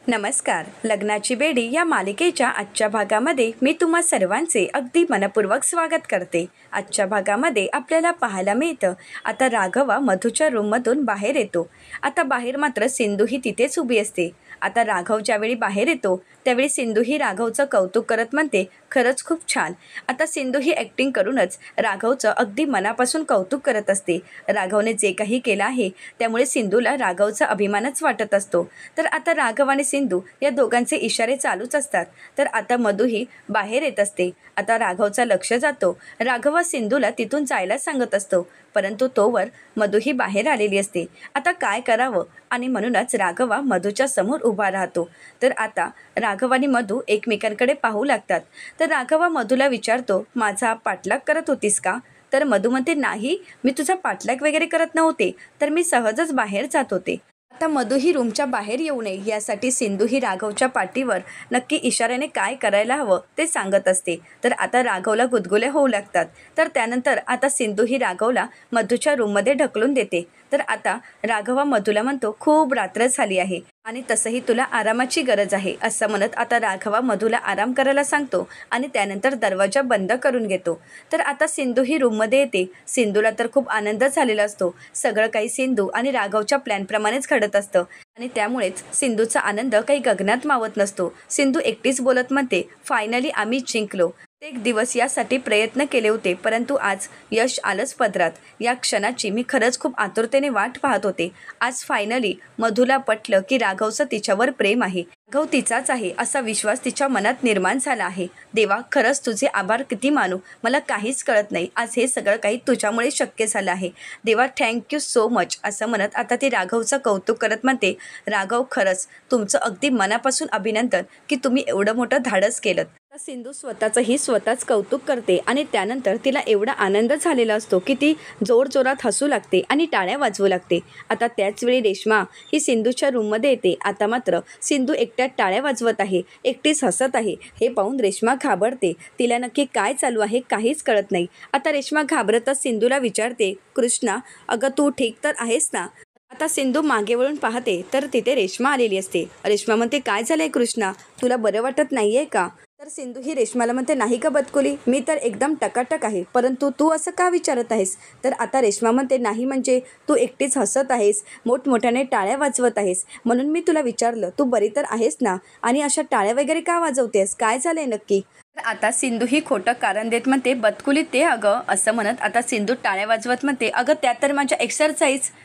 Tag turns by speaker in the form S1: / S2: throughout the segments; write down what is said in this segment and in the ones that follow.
S1: नमस्कार. लग्नाची बेडी या मालिकेच्या आजच्या भागामध्ये मी तुम्हा सर्वांचे अगदी मनपूर्वक स्वागत करते. आजच्या भागामध्ये आपल्याला पाहायला मिळतं आता राघवा मधूच्या रूममधून बाहेर येतो. आता बाहेर मात्र सिंधू ही तिथेच उभी असते. आता राघव ज्यावेळी बाहेर येतो त्यावेळी सिंधू ही राघवचं कौतुक करत म्हणते, खरंच खूप छान. आता सिंधू ही ॲक्टिंग करूनच राघवचं अगदी मनापासून कौतुक करत असते. राघवने जे काही केलं आहे त्यामुळे सिंधूला राघवचा अभिमानच वाटत असतो. तर आता राघव आणि सिंधू या दोघांचे इशारे चालूच असतात. तर आता मधूही बाहेर येत असते. आता राघवचा लक्ष जातो. राघव सिंधूला तिथून जायला सांगत असतो, परंतु तोवर मधूही बाहेर आलेली असते. आता काय करावं आणि म्हणूनच राघवा मधूच्या समोर उभा राहतो. तर आता राघव आणि मधू एकमेकांकडे पाहू लागतात. तर राघवा मधूला विचारतो, माझा पाठलाग करत होतीस का? तर मधू म्हणते, नाही, मी तुझा पाठलाग वगैरे करत नव्हते, तर मी सहजच बाहेर जात होते. आता मधू ही रूमच्या बाहेर येऊ नये यासाठी सिंधू ही राघवच्या पाठीवर नक्की इशाऱ्याने काय करायला हवं ते सांगत असते. तर आता राघवला गुदगुल्या होऊ लागतात. तर त्यानंतर आता सिंधू ही राघवला मधूच्या रूममध्ये ढकलून देते. तर आता राघवा मधूला म्हणतो, खूप रात्र झाली आहे आणि तसंही तुला आरामाची गरज आहे, असं म्हणत आता राघवा मधूला आराम करायला सांगतो आणि त्यानंतर दरवाजा बंद करून घेतो. तर आता सिंधू ही रूममध्ये येते. सिंधूला तर खूप आनंद झालेला असतो. सगळं काही सिंधू आणि राघवच्या प्लॅनप्रमाणेच घडत असतं आणि त्यामुळेच सिंधूचा आनंद काही गगनात मावत नसतो. सिंधू एकटीच बोलत म्हणते, फायनली आम्ही जिंकलो. एक दिवस यासाठी प्रयत्न केले होते, परंतु आज यश आलंच पदरात. या क्षणाची मी खरंच खूप आतुरतेने वाट पाहत होते. आज फायनली मधूला पटलं की राघवचं तिच्यावर प्रेम आहे, राघव तिचाच आहे असा विश्वास तिच्या मनात निर्माण झाला आहे. देवा, खरंच तुझे आभार किती मानू, मला काहीच कळत नाही. आज हे सगळं काही तुझ्यामुळे शक्य झालं आहे. देवा, थँक्यू सो मच, असं म्हणत आता ती राघवचं कौतुक करत म्हणते, राघव, खरंच तुमचं अगदी मनापासून अभिनंदन की तुम्ही एवढं मोठं धाडस केलं. सिंधू स्वतःच कौतुक करते आणि त्यानंतर तिला एवढा आनंद झालेला असतो की ती जोरजोरात हसू लागते आणि टाळ्या वाजवू लागते. आता त्याचवेळी रेश्मा ही सिंधूच्या रूममध्ये येते. आता मात्र सिंधू एकट्यात टाळ्या वाजवत आहे, एकटीच हसत आहे. हे पाहून रेश्मा घाबरते. तिला नक्की काय चालू आहे काहीच कळत नाही. आता रेश्मा घाबरतच सिंधूला विचारते, कृष्णा, अगं तू ठीक तर आहेस ना? आता सिंधू मागे वळून पाहते तर तिथे रेश्मा आलेली असते. रेश्मा म्हणते, काय झालंय कृष्णा, तुला बरं वाटत नाहीये का? तर सिंधू ही रेश्माला म्हणते, नाही का बदकुली, मी तर एकदम टकाटक आहे, परंतु तू असं का विचारत आहेस? तर आता रेश्मा म्हणते, नाही म्हणजे तू एकटीच हसत आहेस, मोठमोठ्याने टाळ्या वाजवत आहेस, म्हणून मी तुला विचारलं, तू बरी तर आहेस ना? आणि अशा टाळ्या वगैरे का वाजवतेस, काय झालंय नक्की? तर आता सिंधू ही खोटं कारण देत म्हणते, बदकुली ते अगं, असं म्हणत आता सिंधू टाळ्या वाजवत म्हणते, अगं त्या तर माझ्या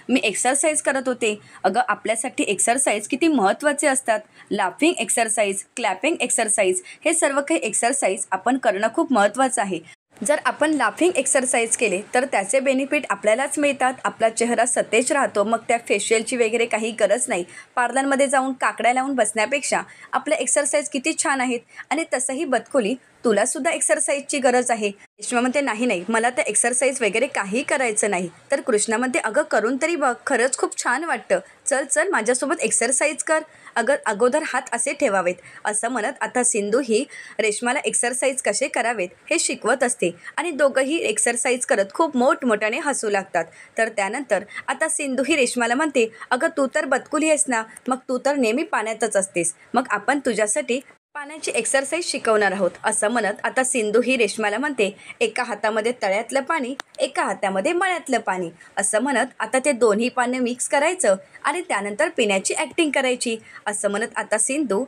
S1: मी एक्सरसाइज करत होते. अगं आपल्यासाठी एक्सरसाइज किती महत्त्वाचे असतात. लाफिंग एक्सरसाइज, क्लॅपिंग एक्सरसाइज, हे सर्व काही एक्सरसाइज आपण करणं खूप महत्त्वाचं आहे. जर आपण लाफिंग एक्सरसाइज केले तर त्याचे बेनिफिट आपल्यालाच मिळतात. आपला चेहरा सतेज राहतो. मग त्या फेशियलची वगैरे काही गरज नाही. पार्लरमध्ये जाऊन काकड्या लावून बसण्यापेक्षा आपल्या एक्सरसाइज किती छान आहेत. आणि तसंही बदकुली, तुलासुद्धा एक्सरसाइजची गरज आहे. रेश्मा म्हणते, नाही, मला तर एक्सरसाइज वगैरे काही करायचं नाही. तर कृष्णा म्हणते, अगं करून तरी बघ, खरंच खूप छान वाटतं. चल माझ्यासोबत एक्सरसाइज कर. अगोदर हात असे ठेवावेत, असं म्हणत आता सिंधू ही रेश्माला एक्सरसाइज कसे करावेत हे शिकवत असते आणि दोघंही एक्सरसाइज करत खूप मोठमोठ्याने हसू लागतात. तर त्यानंतर आता सिंधू ही रेश्माला म्हणते, अगं तू तर बदकुली आहेस ना, मग तू तर नेहमी पाण्यातच असतेस, मग आपण तुझ्यासाठी पाण्याची एक्सरसाइज शिकवणार आहोत, असं म्हणत आता सिंधू ही रेश्माला म्हणते, एका हातामध्ये तळ्यातलं पाणी, एका हातामध्ये मळ्यातलं पाणी, असं म्हणत आता ते दोन्ही पाणी मिक्स करायचं आणि त्यानंतर पिण्याची ॲक्टिंग करायची, असं म्हणत आता सिंधू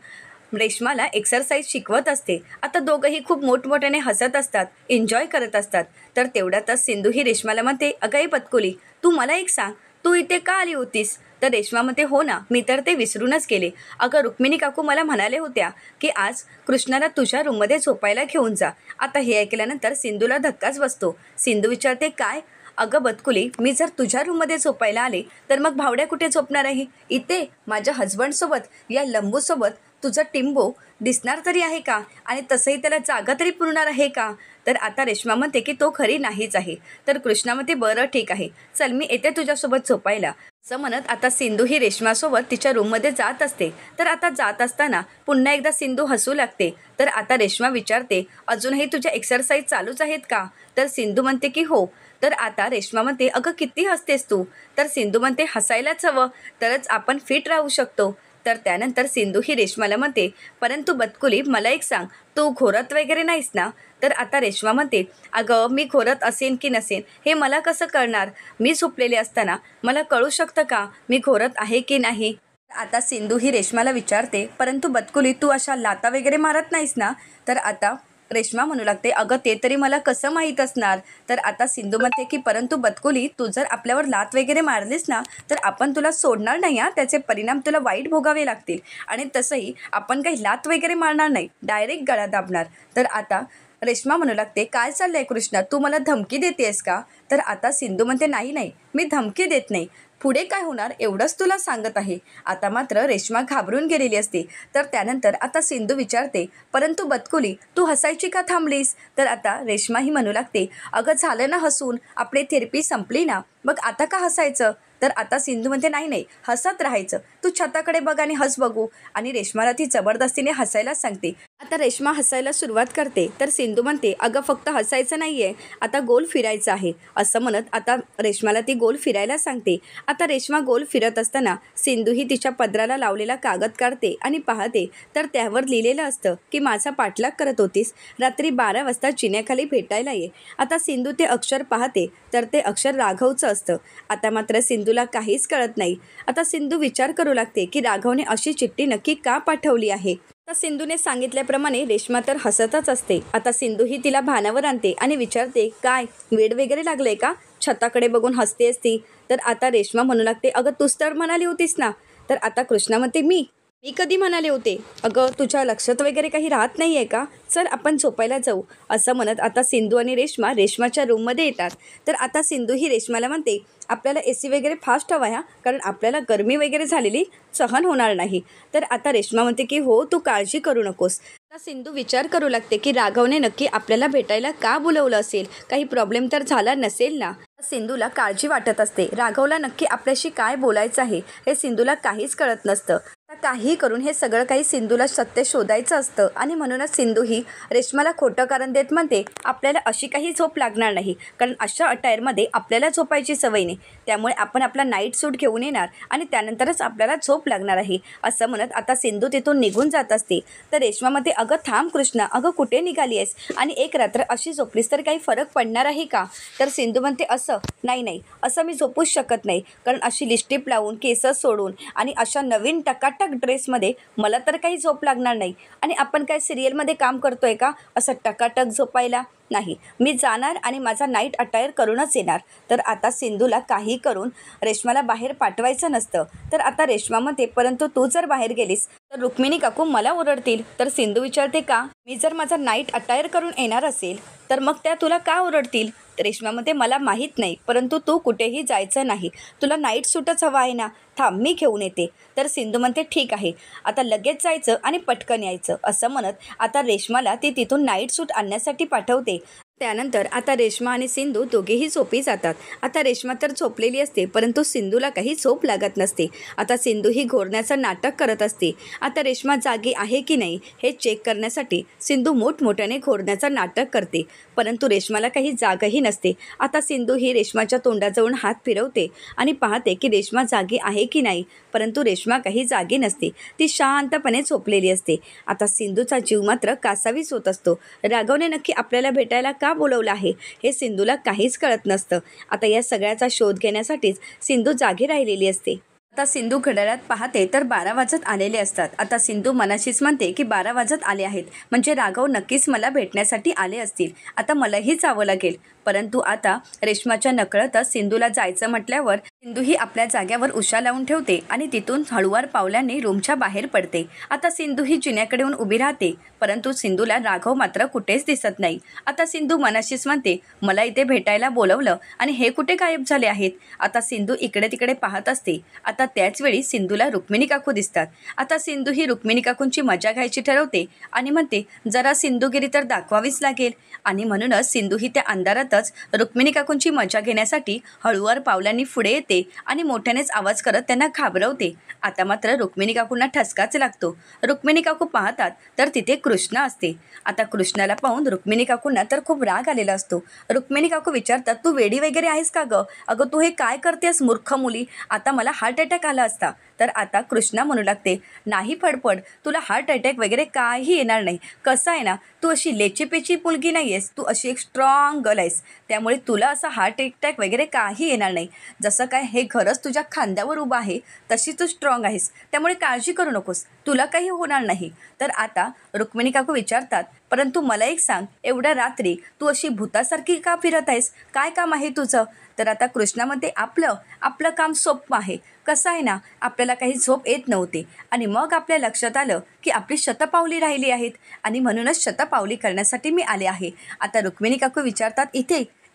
S1: रेश्माला एक्सरसाइज शिकवत असते. आता दोघंही खूप मोठमोठ्याने हसत असतात, एन्जॉय करत असतात. तर तेवढ्यातच सिंधू ही रेश्माला म्हणते, अगं बदकुली, तू मला एक सांग, तू इथे का आली होतीस? तर रेश्मा म्हणते, हो ना, मी तर ते विसरूनच गेले. अगं रुक्मिणी काकू मला म्हणाले होत्या की आज कृष्णाला तुझ्या रूममध्ये झोपायला घेऊन जा. आता हे ऐकल्यानंतर सिंधूला धक्काच बसतो. सिंधू विचारते, काय? अगं बदकुली, मी जर तुझ्या रूममध्ये झोपायला आले तर मग भावड्या कुठे झोपणार आहे? इथे माझ्या हजबंडसोबत, या लंबूसोबत तुझं टिंबो दिसणार तरी आहे का? आणि तसंही त्याला जागा तरी पुरणार आहे का? तर आता रेश्मा म्हणते की तो खरी नाहीच आहे. तर कृष्णा म्हणते, बरं ठीक आहे, चल मी येते तुझ्यासोबत झोपायला, असं म्हणत आता सिंधू ही रेश्मासोबत तिच्या रूममध्ये जात असते. तर आता जात असताना पुन्हा एकदा सिंधू हसू लागते. तर आता रेश्मा विचारते, अजूनही तुझ्या एक्सरसाइज चालूच आहेत का? तर सिंधू म्हणते की हो. तर आता रेश्मा म्हणते, अगं किती हसतेस तू? तर सिंधू म्हणते, हसायलाच हवं, तरच आपण फिट राहू शकतो. तर त्यानंतर सिंधू ही रेश्माला म्हणते, परंतु बदकुली मला एक सांग, तू घोरत वगैरे नाहीस ना? तर आता रेश्मा म्हणते, अगं मी घोरत असेन की नसेन हे मला कसं कळणार? मी झोपलेले असताना मला कळू शकतं का मी घोरत आहे की नाही? आता सिंधू ही रेश्माला विचारते, परंतु बदकुली तू अशा लाता वगैरे मारत नाहीस ना? तर आता रेश्मा म्हणू लागते, अगं ते तरी मला कसं माहीत असणार? तर आता सिंधू म्हणते की परंतु बदकुली तू जर आपल्यावर लात वगैरे मारलीस ना तर आपण तुला सोडणार नाही हां, त्याचे परिणाम तुला वाईट भोगावे लागतील. आणि तसंही आपण काही लात वगैरे मारणार नाही, डायरेक्ट गळा दाबणार. तर आता रेश्मा म्हणू लागते, काय चाललंय कृष्णा, तू मला धमकी देतेस का? तर आता सिंधू म्हणते, नाही नाही मी धमकी देत नाही, पुढे काय होणार एवढंच तुला सांगत आहे. आता मात्र रेश्मा घाबरून गेलेली असते. तर त्यानंतर आता सिंधू विचारते, परंतु बदकुली तू हसायची का थांबलीस? तर आता रेश्मा ही म्हणू लागते, अगं झालं ना हसून, आपली थेरपी संपली ना, मग आता का हसायचं? तर आता सिंधू म्हणते, नाही नाही हसत राहायचं, तू छताकडे बघ आणि हस बघू. आणि रेश्माला ती जबरदस्तीने हसायला सांगते. आता रेश्मा हसायला सुरुवात करते. तर सिंधू म्हणते, अगं फक्त हसायचं नाही आहे, आता गोल फिरायचं आहे. असं म्हणत आता रेश्माला ती गोल फिरायला सांगते. आता रेश्मा गोल फिरत असताना सिंधू ही तिच्या पदराला लावलेला कागद काढते आणि पाहते. तर त्यावर लिहिलेलं असतं की माझा पाठलाग करत होतीस, रात्री 12 वाजता चिन्याखाली भेटायला ये. आता सिंधू ते अक्षर पाहते तर ते अक्षर राघवचं असतं. आता मात्र सिंधूला काहीच कळत नाही. आता सिंधू विचार करू लागते की राघवने अशी चिठ्ठी नक्की का पाठवली आहे. आता सिंधूने सांगितल्याप्रमाणे रेश्मा तर हसतच असते. आता सिंधू ही तिला भानावर आणते आणि विचारते, काय वेड वगैरे लागले का, छताकडे बघून हसते असती? तर आता रेश्मा म्हणू लागते, अगं तूच तर म्हणाली होतीस ना. तर आता कृष्णा म्हणते, मी कधी म्हणाले होते? अगं तुझ्या लक्षात वगैरे काही राहत नाही आहे का? चल आपण झोपायला जाऊ. असं म्हणत आता सिंधू आणि रेश्मा रेश्माच्या रूममध्ये येतात. तर आता सिंधू ही रेश्माला म्हणते, आपल्याला AC वगैरे फास्ट हवा ह्या, कारण आपल्याला गरमी वगैरे झालेली सहन होणार नाही. तर आता रेश्मा म्हणते की हो तू काळजी करू नकोस. आता सिंधू विचार करू लागते की राघवने नक्की आपल्याला भेटायला का बोलवलं असेल, काही प्रॉब्लेम तर झाला नसेल ना. सिंधूला काळजी वाटत असते, राघवला नक्की आपल्याशी काय बोलायचं आहे हे सिंधूला काहीच कळत नसतं. काही करून हे सगळं काही सिंधूला सत्य शोधायचं असतं. आणि म्हणूनच सिंधू ही रेश्माला खोटं कारण देत म्हणते, आपल्याला अशी काही झोप लागणार नाही, कारण अशा अटायरमध्ये आपल्याला झोपायची सवय नाही, त्यामुळे आपण आपला नाईट सूट घेऊन येणार आणि त्यानंतरच आपल्याला झोप लागणार आहे. असं म्हणत आता सिंधू तिथून निघून जात असते. तर रेश्मामध्ये, अगं थांब कृष्णा, अगं कुठे निघाली आहेस आणि एक रात्र अशी झोपलीस तर काही फरक पडणार आहे का? तर सिंधू म्हणते, असं नाही नाही, असं मी झोपूच शकत नाही, कारण अशी लिपस्टिक लावून केस सोडून आणि अशा नवीन टकाटक ड्रेसमध्ये मला तर काही झोप लागणार नाही. आणि आपण काय सिरियलमध्ये काम करतोय का असं टकाटक झोपायला? नाही, मी जाणार आणि माझा नाईट अटायर करूनच येणार. तर आता सिंधूला काही करून रेश्माला बाहेर पाठवायचं नसतं. तर आता रेश्मा म्हणते, परंतु तू जर बाहेर गेलीस तर रुक्मिणी काकू मला ओरडतील. तर सिंधू विचारते, का? मी जर माझा नाईट अटायर करून येणार असेल तर मग त्या तुला का ओरडतील? रेश्मामध्ये, मला माहीत नाही, परंतु तू कुठेही जायचं नाही, तुला नाईट सूटच हवा आहे ना, थांब मी घेऊन येते. तर सिंधू म्हणते, ठीक आहे, आता लगेच जायचं आणि पटकन यायचं. असं म्हणत आता रेश्माला ती तिथून नाईट सूट आणण्यासाठी पाठवते. त्यानंतर आता रेश्मा आणि सिंधू दोघेही झोपी जातात. आता रेश्मा तर झोपलेली असते, परंतु सिंधूला काही झोप लागत नसते. आता सिंधू ही घोरण्याचं नाटक करत असते. आता रेश्मा जागी आहे की नाही हे चेक करण्यासाठी सिंधू मोठमोठ्याने घोरण्याचं नाटक करते, परंतु रेश्माला काही जागही नसते. आता सिंधू ही रेश्माच्या तोंडाजवळ हात फिरवते आणि पाहते की रेश्मा जागी आहे की नाही, परंतु रेश्मा काही जागी नसते, ती शांतपणे झोपलेली असते. आता सिंधूचा जीव मात्र कासावीस होत असतो. राघवने नक्की आपल्याला भेटायला का बोलवलं आहे हे सिंधूला काहीच कळत नसतं. आता या सगळ्याचा शोध घेण्यासाठीच सिंधू जागी राहिलेली असते. आता सिंधू घड्याळात पाहते तर 12 वाजत आलेले असतात. आता सिंधू मनाशीच म्हणते की 12 वाजत आले आहेत म्हणजे राघव नक्कीच मला भेटण्यासाठी आले असतील, आता मलाही जावं लागेल. परंतु आता रेश्माच्या नकळतच सिंधूला जायचं म्हटल्यावर सिंधू ही आपल्या जाग्यावर उशा लावून ठेवते आणि तिथून हळूवार पावलांनी रूमच्या बाहेर पडते. आता सिंधू ही जिन्याकडे येऊन उभी राहते, परंतु सिंधूला राघव मात्र कुठेच दिसत नाही. आता सिंधू मनाशीच म्हणते, मला इथे भेटायला बोलवलं आणि हे कुठे गायब झाले आहेत. आता सिंधू इकडे तिकडे पाहत असते. आता त्याचवेळी सिंधूला रुक्मिणी काकू दिसतात. आता सिंधू ही रुक्मिणी काकूंची मजा घ्यायची ठरवते आणि म्हणते, जरा सिंधुगिरी तर दाखवावीच लागेल. आणि म्हणूनच सिंधू ही त्या अंधारातच रुक्मिणी काकूंची मजा घेण्यासाठी हळूवार पावलांनी पुढे येते ओरडते आणि मोठ्यानेच आवाज करत त्यांना घाबरवते. आता मात्र रुक्मिणी काकूंना ठसकाच लागतो. रुक्मिणी काकू पाहतात तर तिथे कृष्णा असते. आता कृष्णाला पाहून रुक्मिणी काकूंना तर खूप राग आलेला असतो. रुक्मिणी काकू विचारतात, तू वेडी वगैरे आहेस का गं? अगं तू हे काय करतेस मूर्ख मुली? आता मला हार्ट अटॅक आला असता. तर आता कृष्णा म्हणू लागते, नाही फडफड, तुला हार्ट अटॅक वगैरे काही येणार नाही. कसं आहे ना, तू अशी लेचीपेची मुलगी नाही आहेस, तू अशी एक स्ट्रॉंग गर्ल आहेस. त्यामुळे तुला असा हार्ट अटॅक वगैरे काही येणार नाही. जसं काय हे घरच तुझ्या खांद्यावर उभं आहे तशी तू स्ट्रॉंग आहेस. त्यामुळे काळजी करू नकोस, तुला काही होणार नाही. तर आता रुक्मिणी काकू विचारतात, परंतु मला एक सांग, एवढ्या रात्री तू अशी भूतासारखी का फिरत आहेस? काय काम आहे तुझं? तर आता कृष्णामध्ये आपलं काम सोपं आहे. कसं आहे ना, आपल्याला काही झोप येत नव्हती आणि मग आपल्या लक्षात आलं की आपली शतपावली राहिली आहेत आणि म्हणूनच शतपावली करण्यासाठी मी आले आहे. आता रुक्मिणी काकू विचारतात,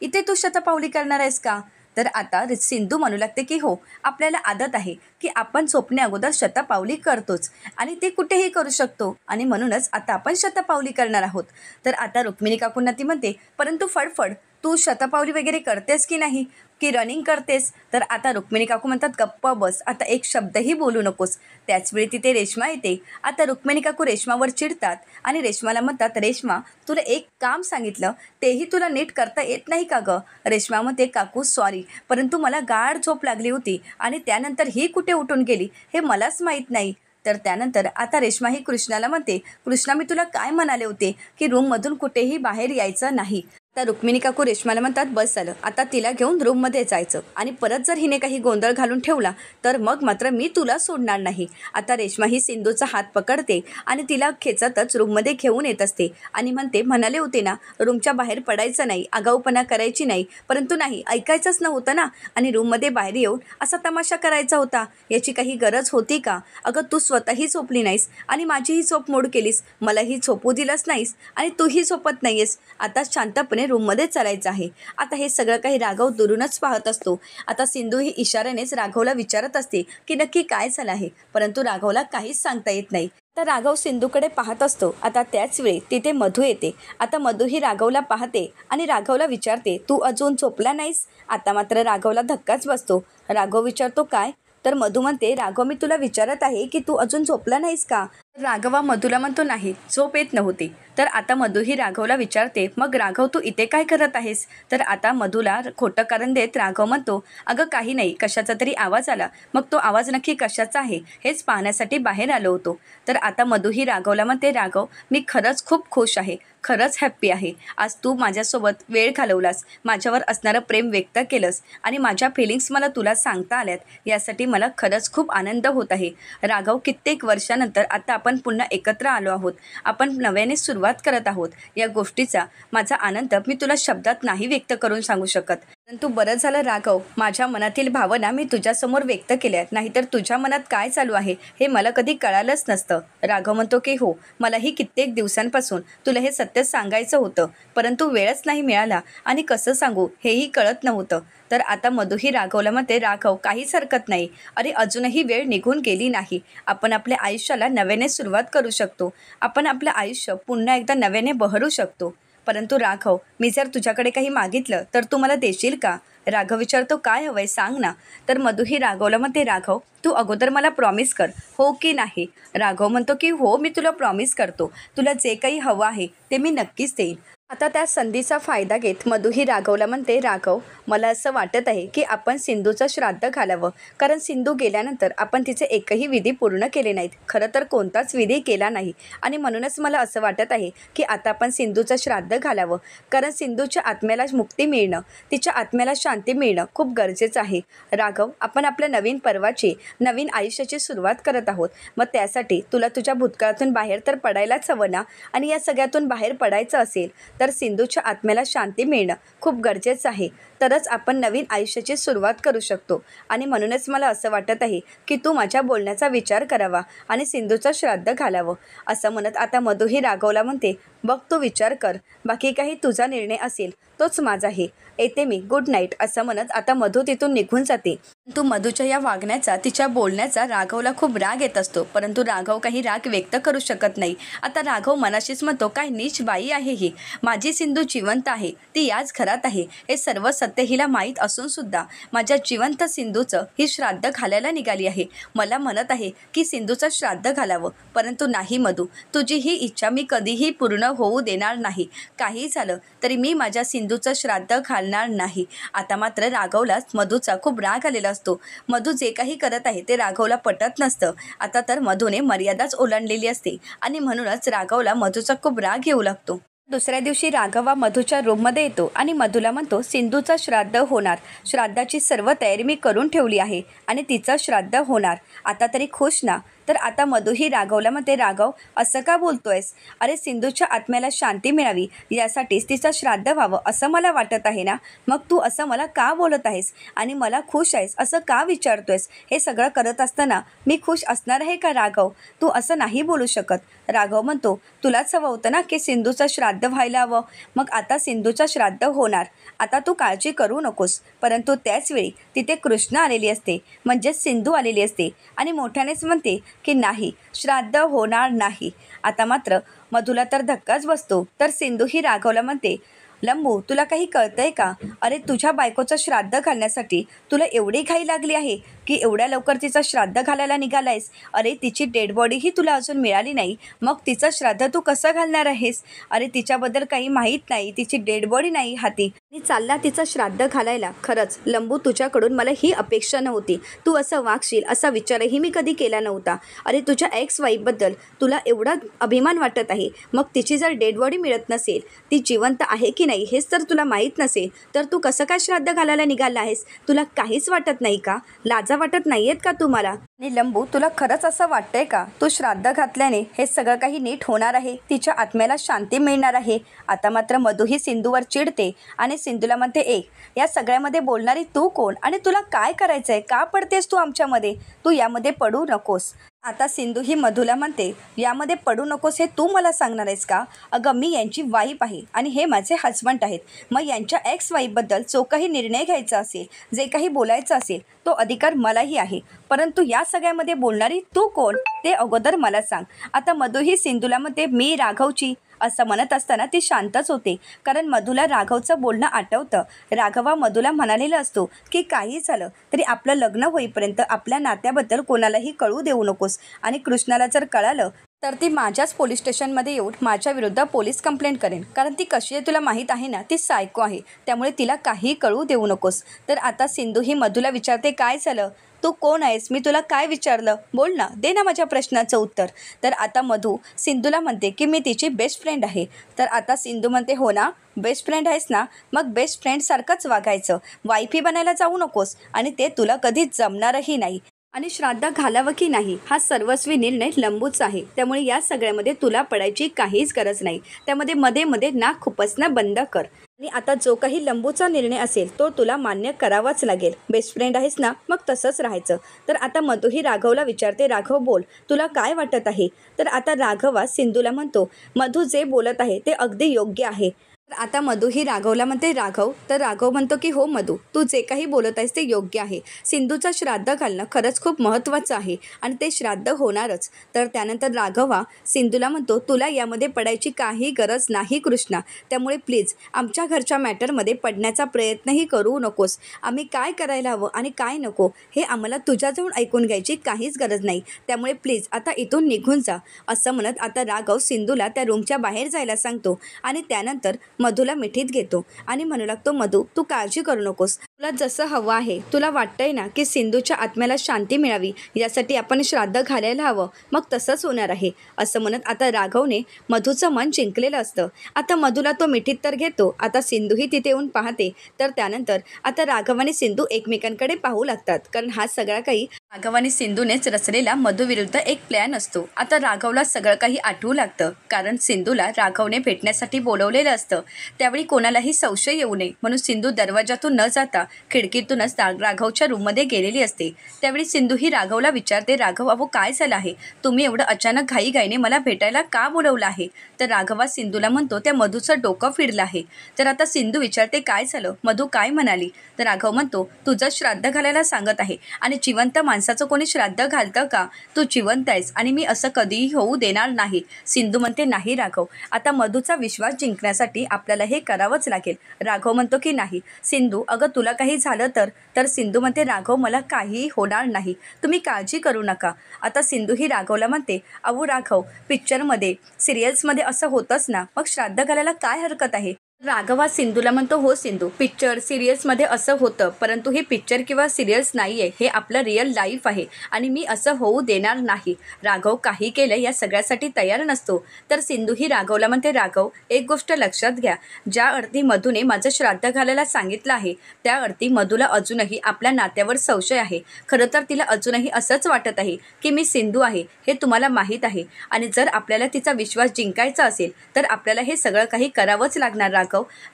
S1: इथे तू शतपावली करणार आहेस का? तर आता सिंधू म्हणू लागते की हो, आपल्याला आदत आहे की आपण झोपण्या अगोदर शतपावली करतोच आणि ते कुठेही करू शकतो आणि म्हणूनच आता आपण शतपावली करणार आहोत. तर आता रुक्मिणी काकूंना ती म्हणते, परंतु फडफड, तू शतपावली वगैरे करतेस की नाही, की रनिंग करतेस? तर आता रुक्मिणी काकू म्हणतात, गप्प बस, आता एक शब्दही बोलू नकोस. त्याचवेळी तिथे रेश्मा येते. आता रुक्मिणी काकू रेश्मावर चिडतात आणि रेश्माला म्हणतात, रेश्मा, तुला एक काम सांगितलं तेही तुला नीट करता येत नाही का गं? रेश्मा म्हणते, काकू सॉरी, परंतु मला गाढ झोप लागली होती आणि त्यानंतर ही कुठे उठून गेली हे मलाच माहीत नाही. तर त्यानंतर आता रेश्मा ही कृष्णाला म्हणते, कृष्णा, मी तुला काय म्हणाले होते की रूममधून कुठेही बाहेर यायचं नाही. तर रुक्मिणी काकू रेश्माला म्हणतात, बस झालं, आता तिला घेऊन रूममध्ये जायचं आणि परत जर हिने काही गोंधळ घालून ठेवला तर मग मात्र मी तुला सोडणार नाही. आता रेश्मा ही सिंधूचा हात पकडते आणि तिला खेचतच रूममध्ये घेऊन येत असते आणि म्हणते, म्हणाले होते ना रूमच्या बाहेर पडायचं नाही, आगाऊपणा करायची नाही, परंतु नाही, ऐकायचंच नव्हतं ना आणि रूममध्ये बाहेर येऊन असा तमाशा करायचा होता. याची काही गरज होती का? अगं तू स्वतःही झोपली नाहीस आणि माझीही झोप मोड केलीस, मलाही झोपू दिलंच नाहीस आणि तूही झोपत नाहीयेस. आता शांतपणे रूममध्ये चालायचं आहे. आता हे सगळं काही राघव दुरूनच पाहत असतो. आता सिंधू ही इशाऱ्यानेच राघवला विचारत असते की नक्की काय झालं आहे, परंतु राघवला काहीच सांगता येत नाही. तर राघव सिंधूकडे पाहत असतो. आता त्याच वेळी तिथे मधू येते. आता मधू ही राघवला पाहते आणि राघवला विचारते, तू अजून झोपला नाहीस? आता मात्र राघवला धक्काच बसतो. राघव विचारतो, काय? तर मधू म्हणते, राघव, मी तुला विचारत आहे की तू अजून झोपला नाहीस का? राघवा मधूला म्हणतो, नाही, झोप येत नव्हती. तर आता मधू ही राघवला विचारते, मग राघव तू इथे काय करत आहेस? तर आता मधूला खोटं कारण देत राघव म्हणतो, अगं काही नाही, कशाचा तरी आवाज आला, मग तो आवाज नक्की कशाचा आहे हेच पाहण्यासाठी बाहेर आलो होतो. तर आता मधू ही राघवला म्हणते, राघव, मी खरंच खूप खुश आहे, खरंच हॅप्पी आहे. आज तू माझ्यासोबत वेळ घालवलास, माझ्यावर असणारं प्रेम व्यक्त केलंस आणि माझ्या फिलिंग्स मला तुला सांगता आल्यात, यासाठी मला खरंच खूप आनंद होत आहे. राघव, कित्येक वर्षानंतर आता आपण पुन्हा एकत्र आलो आहोत, आपण नव्याने सुरुवात करत आहोत. या गोष्टीचा माझा आनंद मी तुला शब्दात नाही व्यक्त करून सांगू शकत. परंतु बरं झालं राघव, माझ्या मनातील भावना मी तुझ्यासमोर व्यक्त केल्या, नाहीतर तुझ्या मनात काय चालू आहे हे मला कधी कळालंच नसतं. राघव म्हणतो की हो, मलाही कित्येक दिवसांपासून तुला हे सत्य सांगायचं होतं, परंतु वेळच नाही मिळाला आणि कसं सांगू हेही कळत नव्हतं. तर आता मधूही राघवला म्हणते, राघव, काहीच हरकत नाही, अरे अजूनही वेळ निघून गेली नाही, आपण आपल्या आयुष्याला नव्याने सुरुवात करू शकतो, आपण आपलं आयुष्य पुन्हा एकदा नव्याने बहरू शकतो. परंतु राघव, मी जर तुझ्याकडे काही मागितलं तर तू मला देशील का? राघव विचारतो, काय हवंय सांग ना. तर मधूही राघवला म्हणते, राघव, तू अगोदर मला प्रॉमिस कर, हो की नाही? राघव म्हणतो की हो, मी तुला प्रॉमिस करतो, तुला जे काही हवं आहे ते मी नक्कीच देईन. आता त्या संधीचा फायदा घेत मधूही राघवला म्हणते, राघव, मला असं वाटत आहे की आपण सिंधूचं श्राद्ध घालावं, कारण सिंधू गेल्यानंतर आपण तिचे एकही विधी पूर्ण केले नाहीत, खरं तर कोणताच विधी केला नाही आणि म्हणूनच मला असं वाटत आहे की आता आपण सिंधूचं श्राद्ध घालावं, कारण सिंधूच्या आत्म्याला मुक्ती मिळणं, तिच्या आत्म्याला शांती मिळणं खूप गरजेचं आहे. राघव, आपण आपल्या नवीन पर्वाची, नवीन आयुष्याची सुरुवात करत आहोत, मग त्यासाठी तुला तुझ्या भूतकाळातून बाहेर तर पडायलाच हवं ना, आणि या सगळ्यातून बाहेर पडायचं असेल तर सिंधूच्या आत्म्याला शांती मिळणं खूप गरजेचं आहे, तरच आपण नवीन आयुष्याची सुरुवात करू शकतो. आणि म्हणूनच मला असं वाटत आहे की तू माझ्या बोलण्याचा विचार करावा आणि सिंधूचं श्राद्ध घालावं. असं म्हणत आता मधूही राघवला म्हणते, बघ तू विचार कर, बाकी काही तुझा निर्णय असेल तोच माझा आहे, येते मी, गुड नाईट. असं म्हणत आता मधू तिथून निघून जाते. तू मधूच्या या वागण्याचा, तिच्या बोलण्याचा राघवला खूप राग येत असतो, परंतु राघव काही राग व्यक्त करू शकत नाही. आता राघव मनाशीच म्हणतो, काय नीच बाई आहे ही, माझी सिंधू जिवंत आहे, ती याच घरात आहे, हे सर्व सत्य हिला माहीत असून सुद्धा माझ्या जिवंत सिंधूचं ही श्राद्ध घालायला निघाली आहे. मला म्हणत आहे की सिंधूचं श्राद्ध घालावं, परंतु नाही मधू, तुझी ही इच्छा मी कधीही पूर्ण होऊ देणार नाही. काही झालं तरी मी माझ्या सिंधूचं श्राद्ध घालणार नाही. आता मात्र राघवलाच मधूचा खूप राग आलेला असतो. मधू जे काही करत आहे ते राघवला पटत नसतं. आता तर मधूने मर्यादाच ओलांडलेली असते आणि म्हणूनच राघवला मधूचा खूप राग येऊ लागतो. दुसऱ्या दिवशी राघव मधूच्या रूममध्ये येतो आणि मधूला म्हणतो, सिंधूचं श्राद्ध होणार. श्राद्धाची सर्व तयारी मी करून ठेवली आहे आणि तिचं श्राद्ध होणार. आता तरी खुश ना? तर आता मधू ही राघवला म्हणते, राघव असं का बोलतोयस? अरे सिंधूच्या आत्म्याला शांती मिळावी यासाठीच तिचं श्राद्ध व्हावं असं मला वाटत आहे ना. मग तू असं मला का बोलत आहेस आणि मला खुश आहेस असं का विचारतोयस? हे सगळं करत असताना मी खुश असणार आहे का राघव? तू असं नाही बोलू शकत. राघव म्हणतो, तुलाच हवं होतं ना की सिंधूचं श्राद्ध व्हायला हवं. मग आता सिंधूचं श्राद्ध होणार. आता तू काळजी करू नकोस. परंतु त्याचवेळी तिथे कृष्ण आलेली असते, म्हणजेच सिंधू आलेली असते आणि मोठ्यानेच म्हणते की नाही, श्राद्ध होणार नाही. आता मात्र मधूला तर धक्काच बसतो. तर सिंधू ही राघवला म्हणते, लंबू तुला काही कळतंय का? अरे तुझ्या बायकोचं श्राद्ध घालण्यासाठी तुला एवढी घाई लागली आहे की एवढ्या लवकर तिचं श्राद्ध घालायला निघालायस? अरे तिची डेड बॉडीही तुला अजून मिळाली नाही, मग तिचं श्राद्ध तू कसं घालणार आहेस? अरे तिच्याबद्दल काही माहीत नाही, तिची डेड बॉडी नाही हाती आणि चालला तिचं श्राद्ध घालायला. खरंच लंबू, तुझ्याकडून मला ही अपेक्षा नव्हती. तू असं वागशील असा विचारही मी कधी केला नव्हता. अरे तुझ्या एक्स वाईफबद्दल तुला एवढा अभिमान वाटत आहे, मग तिची जर डेड बॉडी मिळत नसेल, ती जिवंत आहे की नाही हेच तर तुला माहीत नसेल, तर तू कसं काय श्राद्ध घालायला निघाला आहेस? तुला काहीच वाटत नाही का? लाजा वाटत नाहीयेत का तुम्हाला? आणि लंबू, तुला खरंच असं वाटतंय का तू श्राद्ध घातल्याने हे सगळं काही नीट होणार आहे, तिच्या आत्म्याला शांती मिळणार आहे? आता मात्र मधू ही सिंधूवर चिडते आणि सिंधूला म्हणते, या सगळ्यामध्ये बोलणारी तू कोण आणि तुला काय करायचंय? का पडतेस तू आमच्यामध्ये? तू यामध्ये पडू नकोस. आता सिंधू ही मधूला म्हणते, यामध्ये पडू नकोस हे तू मला सांगणार आहेस का? अगं मी यांची वाईफ आहे आणि हे माझे हजबंड आहेत. मग यांच्या एक्स वाईफबद्दल जो काही निर्णय घ्यायचा असेल, जे काही बोलायचं असेल, तो अधिकार मलाही आहे. परंतु या सगळ्यामध्ये बोलणारी तू कोण ते अगोदर मला सांग. आता मधू ही सिंधूला म्हणते, मी राघवची असं म्हणत असताना ती शांतच होते, कारण मधूला राघवचं बोलणं आठवतं. राघवा मधूला म्हणालेला असतो की काही झालं तरी आपलं लग्न होईपर्यंत आपल्या नात्याबद्दल कोणालाही कळू देऊ नकोस आणि कृष्णाला जर कळालं तर ती माझ्याच पोलीस स्टेशनमध्ये येऊन माझ्या विरुद्ध पोलीस कंप्लेंट करेन, कारण ती कशी आहे तुला माहीत आहे ना, ती सायको आहे. त्यामुळे तिला काही कळू देऊ नकोस. तर आता सिंधू ही मधूला विचारते, काय झालं? तू कोण आहेस? मी तुला काय विचारलं? बोल ना, दे ना माझ्या प्रश्नाचं उत्तर. तर आता मधू सिंधूला म्हणते की मी तिची बेस्ट फ्रेंड आहे. तर आता सिंधू म्हणते, हो ना, बेस्ट फ्रेंड आहेस ना, मग बेस्ट फ्रेंडसारखंच वागायचं, वाईफी बनायला जाऊ नकोस आणि ते तुला कधीच जमणारही नाही. आणि श्राद्ध घालावं की नाही हा सर्वस्वी निर्णय लंबूच आहे. त्यामुळे या सगळ्यामध्ये तुला पडायची काहीच गरज नाही. त्यामध्ये मध्ये मध्ये नाक खुपसणं बंद कर आणि आता जो काही लंबूचा निर्णय असेल तो तुला मान्य करावाच लागेल. बेस्ट फ्रेंड आहेस ना, मग तसंच राहायचं. तर आता मधू ही राघवला विचारते, राघव बोल, तुला काय वाटत आहे? तर आता राघवा सिंधूला म्हणतो, मधू जे बोलत आहे ते अगदी योग्य आहे. तर आता मधू ही राघवला म्हणते, राघव. तर राघव म्हणतो की हो मधू, तू जे काही बोलत आहेस ते योग्य आहे. सिंधूचं श्राद्ध घालणं खरंच खूप महत्त्वाचं आहे आणि ते श्राद्ध होणारच. तर त्यानंतर राघवा सिंधूला म्हणतो, तुला यामध्ये पडायची काही गरज नाही कृष्णा, त्यामुळे प्लीज आमच्या घरच्या मॅटरमध्ये पडण्याचा प्रयत्नही करू नकोस. आम्ही काय करायला हवं आणि काय नको हे आम्हाला तुझ्याजवळ ऐकून घ्यायची काहीच गरज नाही. त्यामुळे प्लीज आता इथून निघून जा. असं म्हणत आता राघव सिंधूला त्या रूमच्या बाहेर जायला सांगतो आणि त्यानंतर मधूला मिठीत घेतो आणि म्हणू लागतो, मधू तू काळजी करू नकोस, तुला जसं हवं आहे, तुला वाटतंय ना की सिंधूच्या आत्म्याला शांती मिळावी यासाठी आपण श्राद्ध घालायला हवं, मग तसंच होणार आहे. असं म्हणत आता राघवने मधूचं मन जिंकलेलं असतं. आता मधूला तो मिठीत तर घेतो. आता सिंधूही तिथे येऊन पाहते. तर त्यानंतर आता राघव आणि सिंधू एकमेकांकडे पाहू लागतात, कारण हा सगळा काही राघव आणि सिंधूनेच रचलेला मधूविरुद्ध एक प्लॅन असतो. आता राघवला सगळं काही आठवू लागतं, कारण सिंधूला राघवने भेटण्यासाठी बोलवलेलं असतं. त्यावेळी कोणालाही संशय येऊ नये म्हणून सिंधू दरवाजातून न जाता खिडकीतूनच राघवच्या रूममध्ये गेलेली असते। त्यावेळी सिंधू ही राघवला विचारते, राघव अहो काय झालं आहे, तुम्ही एवढं अचानक घाईघाईने मला भेटायला का बोलवलं आहे? तर राघवा सिंधूला म्हणतो, त्या मधूचं डोकं फिरलं आहे। तर आता सिंधू विचारते, काय झालं, मधू काय म्हणाली? तर राघव म्हणतो, तुझं श्राद्ध घालायला सांगत आहे आणि जिवंत माणसाचं कोणी श्राद्ध घालतं का? तू जिवंत आहेस आणि मी असं कधीही होऊ देणार नाही। सिंधू म्हणते, नाही राघव, आता मधूचा विश्वास जिंकण्यासाठी आपल्याला हे करावंच लागेल। राघव म्हणतो की नाही। सिंधू, अगं तुला काही झालं तर सिंधू म्हणते, राघव मला काहीही होणार नाही, तुम्ही काळजी करू नका। आता सिंधू ही राघवला म्हणते, अहो राघव, पिक्चरमध्ये सिरियल्समध्ये असं होतंच ना, मग श्राद्ध घालायला काय हरकत आहे? राघवा सिंधूला म्हणतो, हो सिंधू, पिक्चर सिरियल्समध्ये असं होतं, परंतु हे पिक्चर किंवा सिरियल्स नाही आहे, हे आपलं रिअल लाईफ आहे आणि मी असं होऊ देणार नाही। राघव काही केलं या सगळ्यासाठी तयार नसतो। तर सिंधू ही राघवला म्हणते, राघव एक गोष्ट लक्षात घ्या, ज्या अर्थी मधूने माझं श्राद्ध घालायला सांगितलं आहे त्या अर्थी मधूला अजूनही आपल्या नात्यावर संशय आहे। खरं तर तिला अजूनही असंच वाटत आहे की मी सिंधू आहे, हे तुम्हाला माहीत आहे आणि जर आपल्याला तिचा विश्वास जिंकायचा असेल तर आपल्याला हे सगळं काही करावंच लागणार।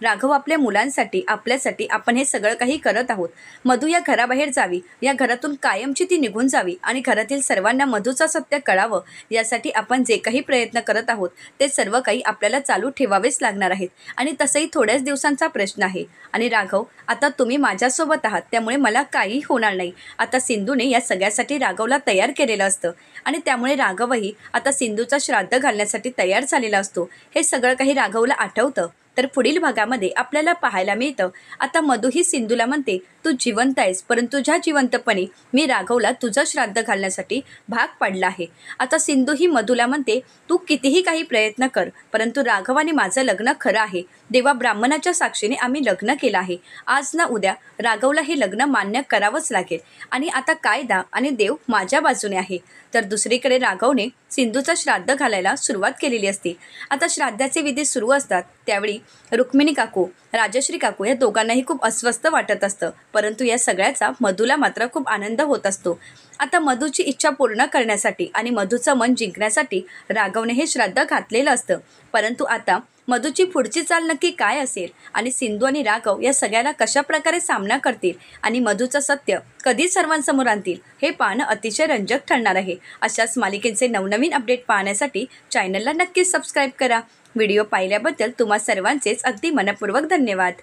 S1: राघव आपल्या मुलांसाठी, आपल्यासाठी आपण हे सगळं काही करत आहोत। मधू या घराबाहेर जावी, या घरातून कायमची ती निघून जावी आणि घरातील सर्वांना मधूचं सत्य कळावं, यासाठी आपण जे काही प्रयत्न करत आहोत ते सर्व काही आपल्याला चालू ठेवावेच लागणार आहेत आणि तसंही थोड्याच दिवसांचा प्रश्न आहे। आणि राघव, आता तुम्ही माझ्यासोबत आहात त्यामुळे मला काही होणार नाही। आता सिंधूने या सगळ्यासाठी राघवला तयार केलेलं असतं आणि त्यामुळे राघवही आता सिंधूचा श्राद्ध घालण्यासाठी तयार झालेला असतो। हे सगळं काही राघवला आठवतं। तर पुढील भागामध्ये आपल्याला पाहायला मिळतं, आता मधू ही सिंधूला म्हणते, तू जिवंत आहेस, परंतु ज्या जिवंतपणे मी राघवला तुझं श्राद्ध घालण्यासाठी भाग पाडला आहे। आता सिंधू ही मधूला म्हणते, तू कितीही काही प्रयत्न कर, परंतु राघवाने माझं लग्न खरं आहे, देवा ब्राह्मणाच्या साक्षीने आम्ही लग्न केलं आहे, आज ना उद्या राघवला हे लग्न मान्य करावंच लागेल आणि आता कायदा आणि देव माझ्या बाजूने आहे। तर दुसरीकडे राघवने सिंधूचं श्राद्ध घालायला सुरुवात केलेली असते। आता श्राद्धाचे विधी सुरू असतात त्यावेळी रुक्मिणी काकू, राजश्री काकू या दोघांनाही खूप अस्वस्थ वाटत असतं, परंतु या सगळ्याचा मधूला मात्र खूप आनंद होत असतो। आता मधूची इच्छा पूर्ण करण्यासाठी आणि मधूचं मन जिंकण्यासाठी राघवने हे श्राद्ध घातलेलं असतं, परंतु आता मधूची पुढची चाल नक्की काय असेल आणि सिंधू आणि राघव या सगळ्याला कशा प्रकारे सामना करतील आणि मधूचं सत्य कधी सर्वांसमोर आणतील हे पाहणं अतिशय रंजक ठरणार आहे। अशाच मालिकेचे नवनवीन अपडेट पाहण्यासाठी चॅनलला नक्कीच सबस्क्राईब करा। व्हिडिओ पाहिल्याबद्दल तुम्हा सर्वांचेच अगदी मनपूर्वक धन्यवाद।